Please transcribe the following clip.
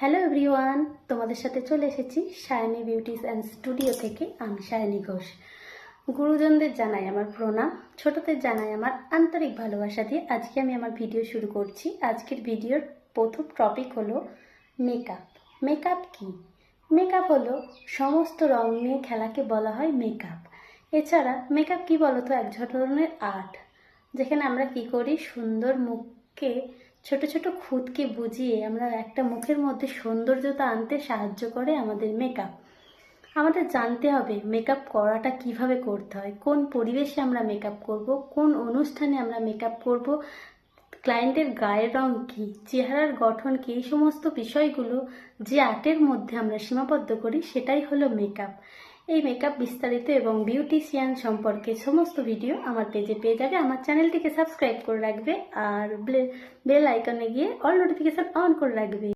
Hello everyone, তোমাদের সাথে চলে এসেছি সায়নী বিউটিস অ্যান্ড স্টুডিও থেকে। আমি সায়নী ঘোষ। গুরুজনদের জানাই আমার প্রণাম, ছোটদের জানাই আমার আন্তরিক ভালোবাসা দিয়ে আজকে আমি আমার ভিডিও শুরু করছি। আজকের ভিডিওর প্রথম টপিক হলো মেকআপ। মেকআপ কি? মেকআপ হলো সমস্ত রং নিয়ে খেলাকে বলা হয় মেকআপ। এছাড়া মেকআপ কি বলতো, এক ধরনের আর্ট, যেখানে আমরা কি করি, সুন্দর মুখকে ছোট ছোট খুঁতকে বুঝিয়ে আমরা একটা মুখের মধ্যে সৌন্দর্যতা আনতে সাহায্য করে আমাদের মেকআপ। আমাদের জানতে হবে মেকআপ করাটা কিভাবে করতে হয়, কোন পরিবেশে আমরা মেকআপ করব, কোন অনুষ্ঠানে আমরা মেকআপ করব, ক্লায়েন্টের গায়ের রং কী, চেহারার গঠন কী, এই সমস্ত বিষয়গুলো যে আর্টের মধ্যে আমরা সীমাবদ্ধ করি সেটাই হলো মেকআপ। এই মেকআপ বিস্তারিত এবং বিউটিশিয়ান সম্পর্কে সমস্ত ভিডিও আমার পেজে পেয়ে যাবে। আমার চ্যানেলটিকে সাবস্ক্রাইব করে রাখবে আর বেল আইকনে গিয়ে অল নোটিফিকেশান অন করে রাখবে।